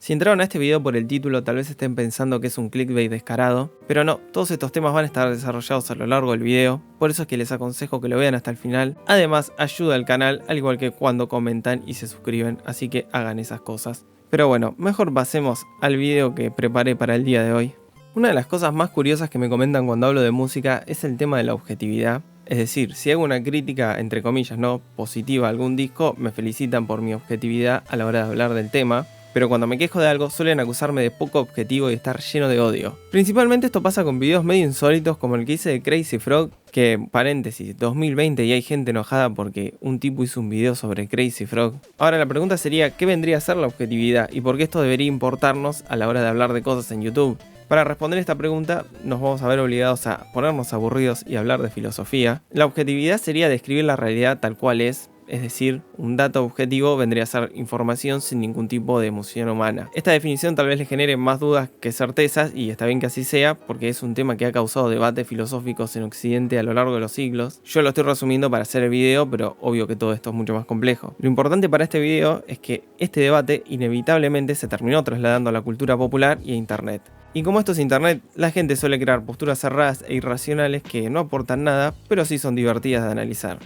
Si entraron a este video por el título, tal vez estén pensando que es un clickbait descarado, pero no, todos estos temas van a estar desarrollados a lo largo del video, por eso es que les aconsejo que lo vean hasta el final. Además, ayuda al canal, al igual que cuando comentan y se suscriben, así que hagan esas cosas. Pero bueno, mejor pasemos al video que preparé para el día de hoy. Una de las cosas más curiosas que me comentan cuando hablo de música es el tema de la objetividad. Es decir, si hago una crítica, entre comillas, no positiva a algún disco, me felicitan por mi objetividad a la hora de hablar del tema. Pero cuando me quejo de algo suelen acusarme de poco objetivo y estar lleno de odio. Principalmente esto pasa con videos medio insólitos como el que hice de Crazy Frog, que, paréntesis, 2020 y hay gente enojada porque un tipo hizo un video sobre Crazy Frog. Ahora la pregunta sería, ¿qué vendría a ser la objetividad y por qué esto debería importarnos a la hora de hablar de cosas en YouTube? Para responder esta pregunta nos vamos a ver obligados a ponernos aburridos y hablar de filosofía. La objetividad sería describir la realidad tal cual es decir, un dato objetivo vendría a ser información sin ningún tipo de emoción humana. Esta definición tal vez le genere más dudas que certezas y está bien que así sea porque es un tema que ha causado debates filosóficos en Occidente a lo largo de los siglos. Yo lo estoy resumiendo para hacer el video, pero obvio que todo esto es mucho más complejo. Lo importante para este video es que este debate inevitablemente se terminó trasladando a la cultura popular y a internet. Y como esto es internet, la gente suele crear posturas cerradas e irracionales que no aportan nada, pero sí son divertidas de analizar.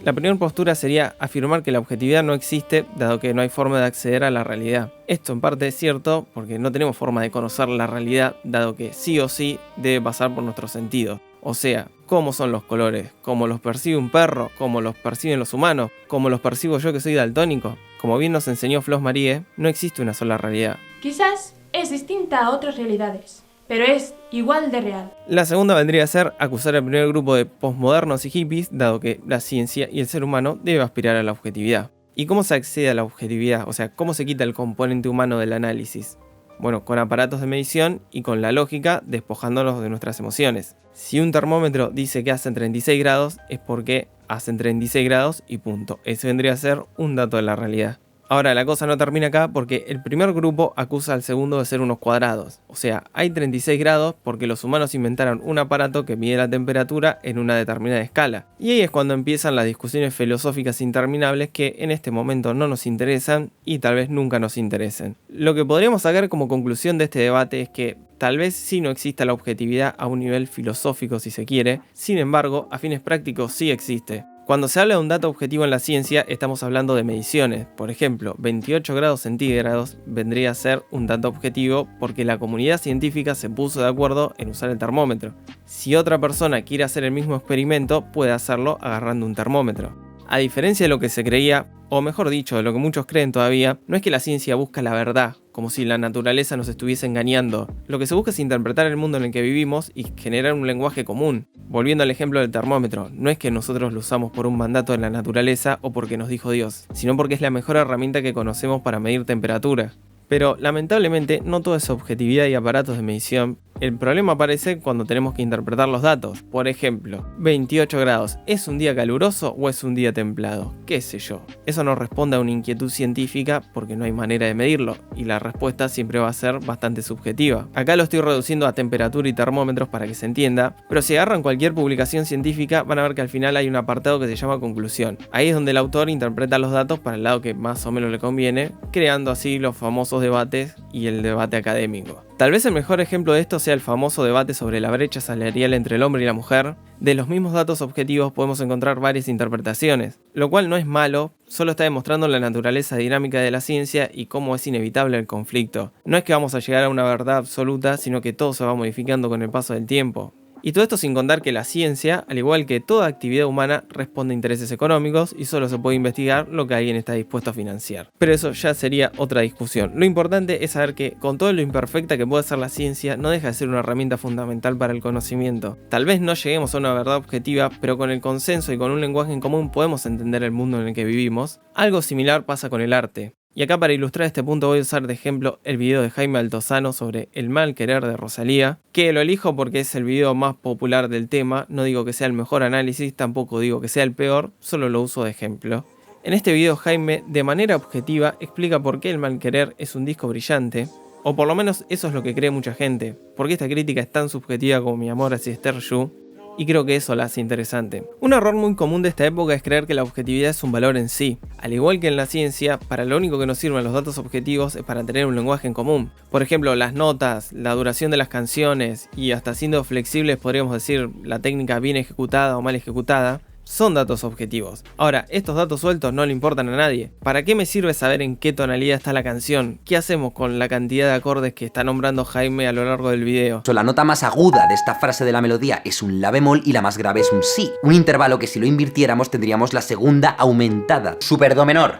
La primera postura sería afirmar que la objetividad no existe, dado que no hay forma de acceder a la realidad. Esto en parte es cierto, porque no tenemos forma de conocer la realidad, dado que sí o sí debe pasar por nuestros sentidos. O sea, cómo son los colores, cómo los percibe un perro, cómo los perciben los humanos, cómo los percibo yo que soy daltónico. Como bien nos enseñó Flos Marie, no existe una sola realidad. Quizás es distinta a otras realidades, pero es igual de real. La segunda vendría a ser acusar al primer grupo de posmodernos y hippies, dado que la ciencia y el ser humano debe aspirar a la objetividad. ¿Y cómo se accede a la objetividad? O sea, ¿cómo se quita el componente humano del análisis? Bueno, con aparatos de medición y con la lógica despojándonos de nuestras emociones. Si un termómetro dice que hacen 36 grados, es porque hacen 36 grados y punto. Ese vendría a ser un dato de la realidad. Ahora, la cosa no termina acá porque el primer grupo acusa al segundo de ser unos cuadrados. O sea, hay 36 grados porque los humanos inventaron un aparato que mide la temperatura en una determinada escala. Y ahí es cuando empiezan las discusiones filosóficas interminables que en este momento no nos interesan y tal vez nunca nos interesen. Lo que podríamos sacar como conclusión de este debate es que tal vez sí no exista la objetividad a un nivel filosófico si se quiere, sin embargo, a fines prácticos sí existe. Cuando se habla de un dato objetivo en la ciencia, estamos hablando de mediciones. Por ejemplo, 28 grados centígrados vendría a ser un dato objetivo porque la comunidad científica se puso de acuerdo en usar el termómetro. Si otra persona quiere hacer el mismo experimento, puede hacerlo agarrando un termómetro. A diferencia de lo que se creía, o mejor dicho, de lo que muchos creen todavía, no es que la ciencia busca la verdad, como si la naturaleza nos estuviese engañando. Lo que se busca es interpretar el mundo en el que vivimos y generar un lenguaje común. Volviendo al ejemplo del termómetro, no es que nosotros lo usamos por un mandato de la naturaleza o porque nos dijo Dios, sino porque es la mejor herramienta que conocemos para medir temperatura. Pero lamentablemente no toda esa objetividad y aparatos de medición. El problema aparece cuando tenemos que interpretar los datos. Por ejemplo, 28 grados, ¿es un día caluroso o es un día templado? ¿Qué sé yo? Eso no responde a una inquietud científica porque no hay manera de medirlo y la respuesta siempre va a ser bastante subjetiva. Acá lo estoy reduciendo a temperatura y termómetros para que se entienda, pero si agarran cualquier publicación científica van a ver que al final hay un apartado que se llama conclusión. Ahí es donde el autor interpreta los datos para el lado que más o menos le conviene, creando así los famosos debates y el debate académico. Tal vez el mejor ejemplo de esto sea el famoso debate sobre la brecha salarial entre el hombre y la mujer. De los mismos datos objetivos podemos encontrar varias interpretaciones, lo cual no es malo, solo está demostrando la naturaleza dinámica de la ciencia y cómo es inevitable el conflicto. No es que vamos a llegar a una verdad absoluta, sino que todo se va modificando con el paso del tiempo. Y todo esto sin contar que la ciencia, al igual que toda actividad humana, responde a intereses económicos y solo se puede investigar lo que alguien está dispuesto a financiar. Pero eso ya sería otra discusión. Lo importante es saber que, con todo lo imperfecta que puede ser la ciencia, no deja de ser una herramienta fundamental para el conocimiento. Tal vez no lleguemos a una verdad objetiva, pero con el consenso y con un lenguaje en común podemos entender el mundo en el que vivimos. Algo similar pasa con el arte. Y acá para ilustrar este punto voy a usar de ejemplo el video de Jaime Altozano sobre el mal querer de Rosalía, que lo elijo porque es el video más popular del tema, no digo que sea el mejor análisis, tampoco digo que sea el peor, solo lo uso de ejemplo. En este video Jaime, de manera objetiva, explica por qué El mal querer es un disco brillante, o por lo menos eso es lo que cree mucha gente, porque esta crítica es tan subjetiva como mi amor hacia Esther Yu, y creo que eso la hace interesante. Un error muy común de esta época es creer que la objetividad es un valor en sí. Al igual que en la ciencia, para lo único que nos sirven los datos objetivos es para tener un lenguaje en común. Por ejemplo, las notas, la duración de las canciones y hasta siendo flexibles podríamos decir la técnica bien ejecutada o mal ejecutada, son datos objetivos. Ahora, estos datos sueltos no le importan a nadie. ¿Para qué me sirve saber en qué tonalidad está la canción? ¿Qué hacemos con la cantidad de acordes que está nombrando Jaime a lo largo del video? La nota más aguda de esta frase de la melodía es un la bemol y la más grave es un si. Un intervalo que si lo invirtiéramos tendríamos la segunda aumentada, super do menor.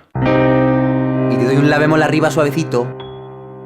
Y te doy un la bemol arriba suavecito.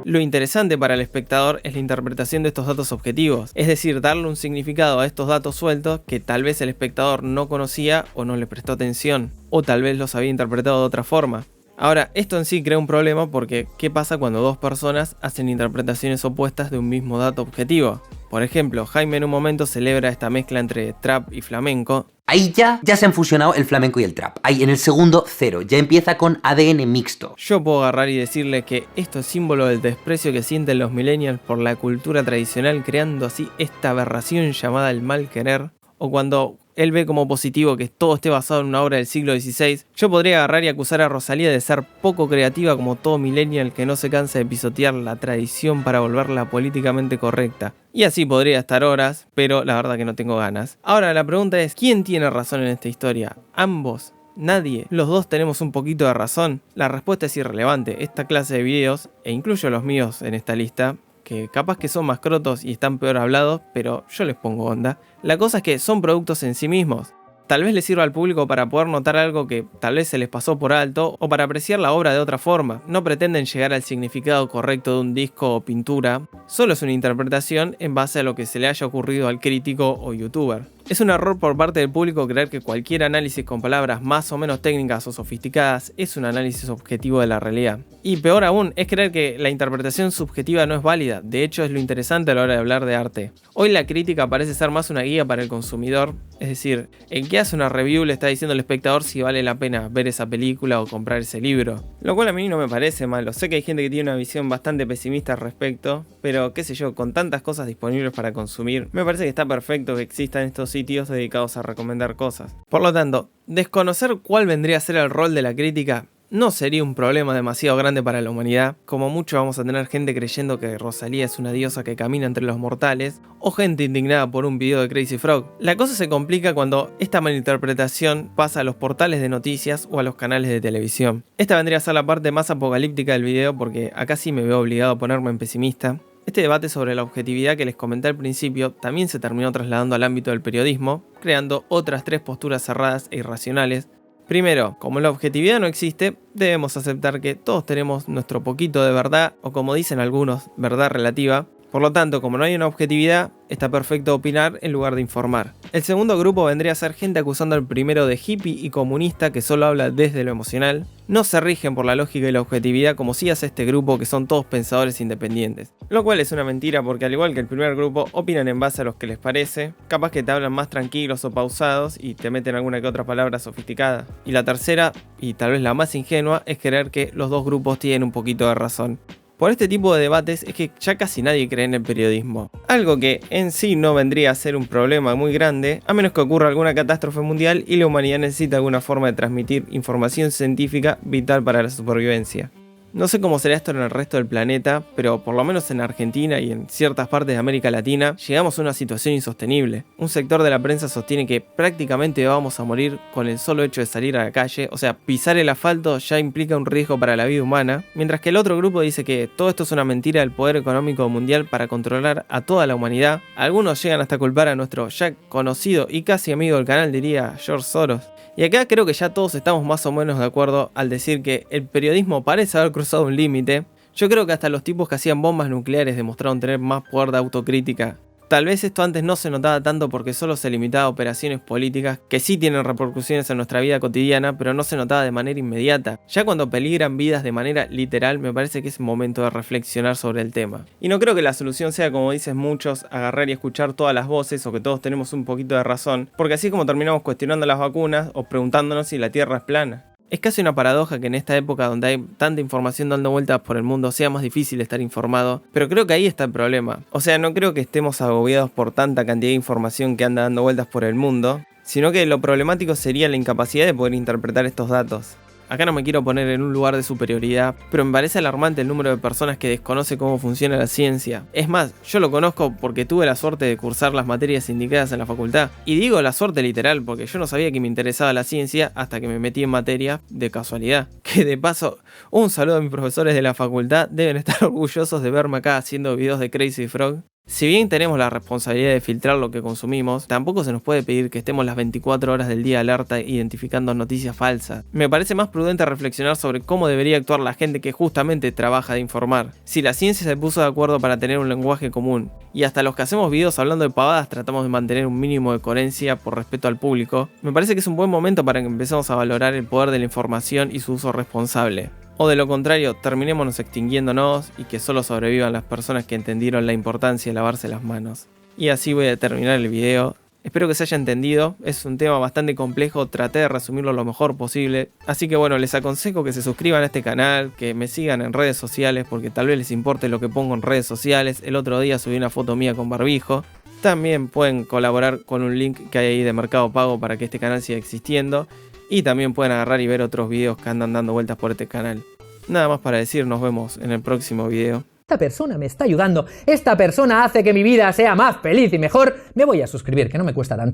Lo interesante para el espectador es la interpretación de estos datos objetivos, es decir, darle un significado a estos datos sueltos que tal vez el espectador no conocía o no le prestó atención, o tal vez los había interpretado de otra forma. Ahora, esto en sí crea un problema porque ¿qué pasa cuando dos personas hacen interpretaciones opuestas de un mismo dato objetivo? Por ejemplo, Jaime en un momento celebra esta mezcla entre trap y flamenco. Ahí ya se han fusionado el flamenco y el trap. Ahí en el segundo, cero. Ya empieza con ADN mixto. Yo puedo agarrar y decirle que esto es símbolo del desprecio que sienten los millennials por la cultura tradicional, creando así esta aberración llamada el mal querer. O cuando él ve como positivo que todo esté basado en una obra del siglo XVI, yo podría agarrar y acusar a Rosalía de ser poco creativa como todo millennial que no se cansa de pisotear la tradición para volverla políticamente correcta. Y así podría estar horas, pero la verdad que no tengo ganas. Ahora la pregunta es, ¿quién tiene razón en esta historia? ¿Ambos? ¿Nadie? ¿Los dos tenemos un poquito de razón? La respuesta es irrelevante. Esta clase de videos, e incluyo los míos en esta lista, que capaz que son más crotos y están peor hablados, pero yo les pongo onda. La cosa es que son productos en sí mismos. Tal vez les sirva al público para poder notar algo que tal vez se les pasó por alto o para apreciar la obra de otra forma. No pretenden llegar al significado correcto de un disco o pintura, solo es una interpretación en base a lo que se le haya ocurrido al crítico o youtuber. Es un error por parte del público creer que cualquier análisis con palabras más o menos técnicas o sofisticadas es un análisis objetivo de la realidad. Y peor aún, es creer que la interpretación subjetiva no es válida. De hecho, es lo interesante a la hora de hablar de arte. Hoy la crítica parece ser más una guía para el consumidor, es decir, el que hace una review le está diciendo al espectador si vale la pena ver esa película o comprar ese libro. Lo cual a mí no me parece malo. Sé que hay gente que tiene una visión bastante pesimista al respecto, pero qué sé yo, con tantas cosas disponibles para consumir, me parece que está perfecto que existan estos sitios dedicados a recomendar cosas. Por lo tanto, desconocer cuál vendría a ser el rol de la crítica no sería un problema demasiado grande para la humanidad. Como mucho vamos a tener gente creyendo que Rosalía es una diosa que camina entre los mortales, o gente indignada por un video de Crazy Frog. La cosa se complica cuando esta malinterpretación pasa a los portales de noticias o a los canales de televisión. Esta vendría a ser la parte más apocalíptica del video porque acá sí me veo obligado a ponerme en pesimista. Este debate sobre la objetividad que les comenté al principio también se terminó trasladando al ámbito del periodismo, creando otras tres posturas cerradas e irracionales. Primero, como la objetividad no existe, debemos aceptar que todos tenemos nuestro poquito de verdad, o como dicen algunos, verdad relativa. Por lo tanto, como no hay una objetividad, está perfecto opinar en lugar de informar. El segundo grupo vendría a ser gente acusando al primero de hippie y comunista que solo habla desde lo emocional. No se rigen por la lógica y la objetividad como sí hace este grupo que son todos pensadores independientes. Lo cual es una mentira porque al igual que el primer grupo opinan en base a lo que les parece, capaz que te hablan más tranquilos o pausados y te meten alguna que otra palabra sofisticada. Y la tercera, y tal vez la más ingenua, es creer que los dos grupos tienen un poquito de razón. Por este tipo de debates es que ya casi nadie cree en el periodismo. Algo que en sí no vendría a ser un problema muy grande, a menos que ocurra alguna catástrofe mundial y la humanidad necesita alguna forma de transmitir información científica vital para la supervivencia. No sé cómo será esto en el resto del planeta, pero por lo menos en Argentina y en ciertas partes de América Latina llegamos a una situación insostenible. Un sector de la prensa sostiene que prácticamente vamos a morir con el solo hecho de salir a la calle, o sea, pisar el asfalto ya implica un riesgo para la vida humana, mientras que el otro grupo dice que todo esto es una mentira del poder económico mundial para controlar a toda la humanidad. Algunos llegan hasta culpar a nuestro ya conocido y casi amigo del canal, diría George Soros. Y acá creo que ya todos estamos más o menos de acuerdo al decir que el periodismo parece haber cruzado un límite. Yo creo que hasta los tipos que hacían bombas nucleares demostraron tener más poder de autocrítica. Tal vez esto antes no se notaba tanto porque solo se limitaba a operaciones políticas que sí tienen repercusiones en nuestra vida cotidiana, pero no se notaba de manera inmediata. Ya cuando peligran vidas de manera literal, me parece que es momento de reflexionar sobre el tema. Y no creo que la solución sea, como dicen muchos, agarrar y escuchar todas las voces o que todos tenemos un poquito de razón, porque así es como terminamos cuestionando las vacunas o preguntándonos si la Tierra es plana. Es casi una paradoja que en esta época donde hay tanta información dando vueltas por el mundo sea más difícil estar informado, pero creo que ahí está el problema. O sea, no creo que estemos agobiados por tanta cantidad de información que anda dando vueltas por el mundo, sino que lo problemático sería la incapacidad de poder interpretar estos datos. Acá no me quiero poner en un lugar de superioridad, pero me parece alarmante el número de personas que desconoce cómo funciona la ciencia. Es más, yo lo conozco porque tuve la suerte de cursar las materias indicadas en la facultad. Y digo la suerte literal porque yo no sabía que me interesaba la ciencia hasta que me metí en materia de casualidad. Que de paso, un saludo a mis profesores de la facultad, deben estar orgullosos de verme acá haciendo videos de Crazy Frog. Si bien tenemos la responsabilidad de filtrar lo que consumimos, tampoco se nos puede pedir que estemos las 24 horas del día alerta identificando noticias falsas. Me parece más prudente reflexionar sobre cómo debería actuar la gente que justamente trabaja de informar. Si la ciencia se puso de acuerdo para tener un lenguaje común, y hasta los que hacemos videos hablando de pavadas tratamos de mantener un mínimo de coherencia por respeto al público, me parece que es un buen momento para que empecemos a valorar el poder de la información y su uso responsable. O de lo contrario, terminémonos extinguiéndonos y que solo sobrevivan las personas que entendieron la importancia de lavarse las manos. Y así voy a terminar el video. Espero que se haya entendido, es un tema bastante complejo, traté de resumirlo lo mejor posible. Así que bueno, les aconsejo que se suscriban a este canal, que me sigan en redes sociales porque tal vez les importe lo que pongo en redes sociales. El otro día subí una foto mía con barbijo. También pueden colaborar con un link que hay ahí de Mercado Pago para que este canal siga existiendo. Y también pueden agarrar y ver otros videos que andan dando vueltas por este canal. Nada más para decir, nos vemos en el próximo video. Esta persona me está ayudando, esta persona hace que mi vida sea más feliz y mejor, me voy a suscribir, que no me cuesta tanto.